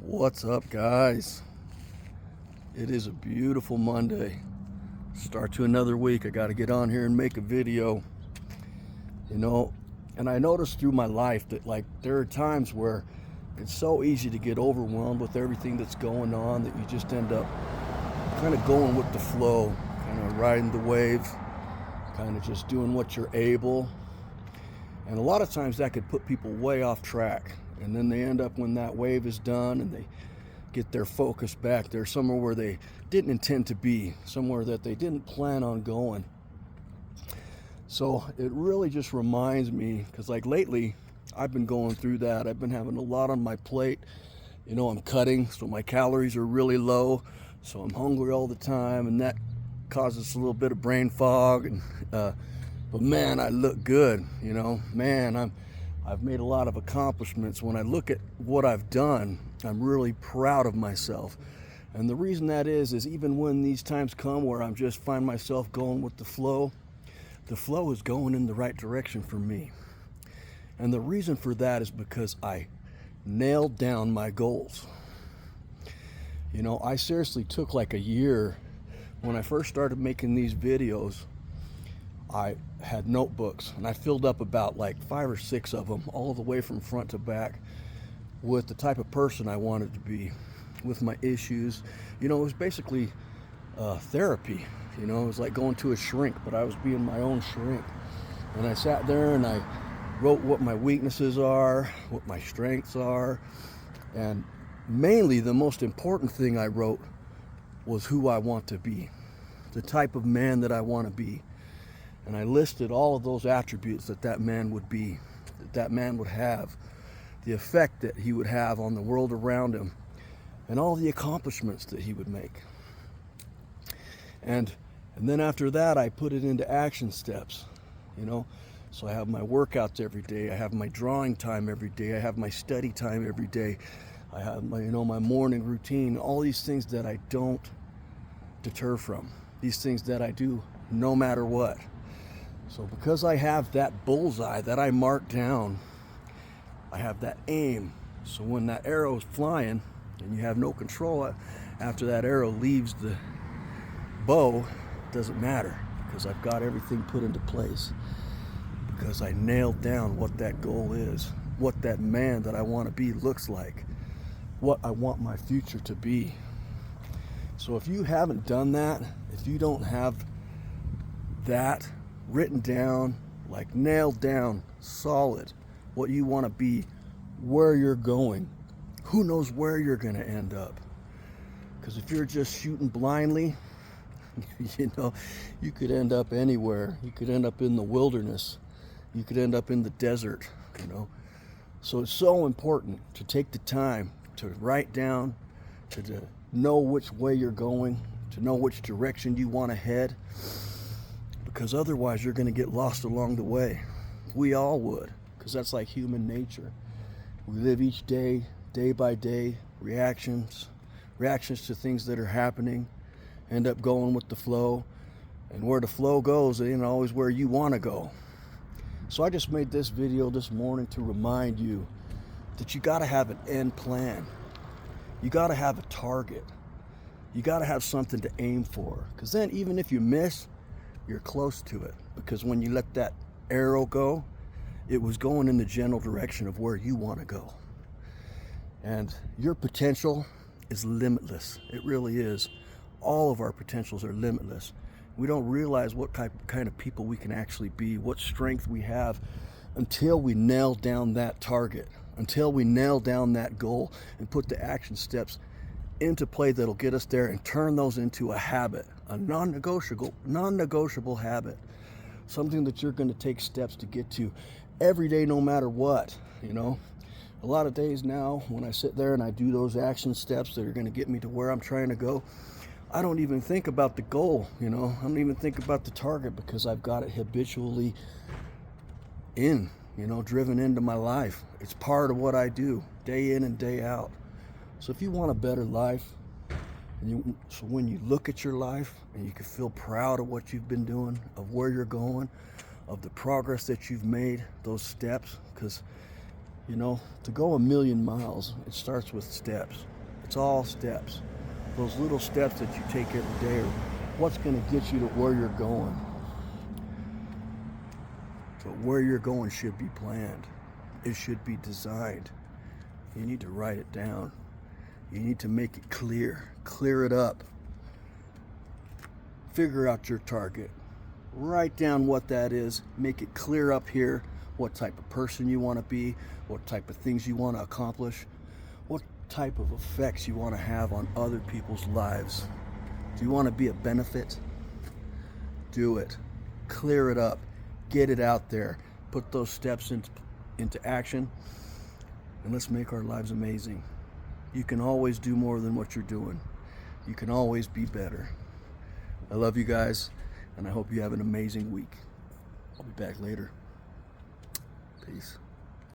What's up, guys? It is a beautiful Monday. Start to another week. I got to get on here and make a video. And I noticed through my life that there are times where it's so easy to get overwhelmed with everything that's going on that you just end up kind of going with the flow, kind of riding the wave, kind of just doing what you're able. And a lot of times that could put people way off track. And then they end up, when that wave is done and they get their focus back, they're somewhere where they didn't intend to be, somewhere that they didn't plan on going. So it really just reminds me, because lately I've been going through that. I've been having a lot on my plate. I'm cutting, so my calories are really low, so I'm hungry all the time, and that causes a little bit of brain fog. And but man, I look good. I've made a lot of accomplishments. When I look at what I've done, I'm really proud of myself. And the reason that is even when these times come where I'm just find myself going with the flow is going in the right direction for me. And the reason for that is because I nailed down my goals. I seriously took a year. When I first started making these videos, I had notebooks, and I filled up about 5 or 6 of them, all the way from front to back, with the type of person I wanted to be, with my issues. It was basically therapy. It was like going to a shrink, but I was being my own shrink. And I sat there and I wrote what my weaknesses are, what my strengths are, and mainly the most important thing I wrote was who I want to be, the type of man that I want to be. And I listed all of those attributes that man would be, that man would have, the effect that he would have on the world around him, and all the accomplishments that he would make. And then after that, I put it into action steps, So I have my workouts every day. I have my drawing time every day. I have my study time every day. I have my, my morning routine, all these things that I don't deter from, these things that I do no matter what. So because I have that bullseye that I marked down, I have that aim. So when that arrow is flying and you have no control after that arrow leaves the bow, it doesn't matter, because I've got everything put into place, because I nailed down what that goal is, what that man that I want to be looks like, what I want my future to be. So if you haven't done that, if you don't have that written down, nailed down, solid, what you want to be, where you're going, who knows where you're going to end up? Because if you're just shooting blindly, you could end up anywhere. You could end up in the wilderness. You could end up in the desert, So it's so important to take the time to write down, to know which way you're going, to know which direction you want to head. Because otherwise you're going to get lost along the way. We all would, because that's like human nature. We live each day, day by day, reactions to things that are happening, end up going with the flow. And where the flow goes, it ain't always where you want to go. So I just made this video this morning to remind you that you got to have an end plan. You got to have a target. You got to have something to aim for. Because then even if you miss, you're close to it, because when you let that arrow go, it was going in the general direction of where you want to go. And your potential is limitless. It really is. All of our potentials are limitless. We don't realize what kind of people we can actually be, what strength we have, until we nail down that target, until we nail down that goal and put the action steps into play that'll get us there, and turn those into a habit, a non-negotiable habit, something that you're going to take steps to get to every day, no matter what. A lot of days now, when I sit there and I do those action steps that are going to get me to where I'm trying to go, I don't even think about the goal. I don't even think about the target, because I've got it habitually driven into my life. It's part of what I do day in and day out. So if you want a better life, so when you look at your life and you can feel proud of what you've been doing, of where you're going, of the progress that you've made, those steps, because to go 1,000,000 miles, it starts with steps. It's all steps. Those little steps that you take every day are what's going to get you to where you're going. But where you're going should be planned. It should be designed. You need to write it down. You need to make it clear. Clear it up. Figure out your target. Write down what that is. Make it clear up here what type of person you want to be, what type of things you want to accomplish, what type of effects you want to have on other people's lives. Do you want to be a benefit? Do it. Clear it up. Get it out there. Put those steps into action, and let's make our lives amazing. You can always do more than what you're doing. You can always be better. I love you guys, and I hope you have an amazing week. I'll be back later. Peace.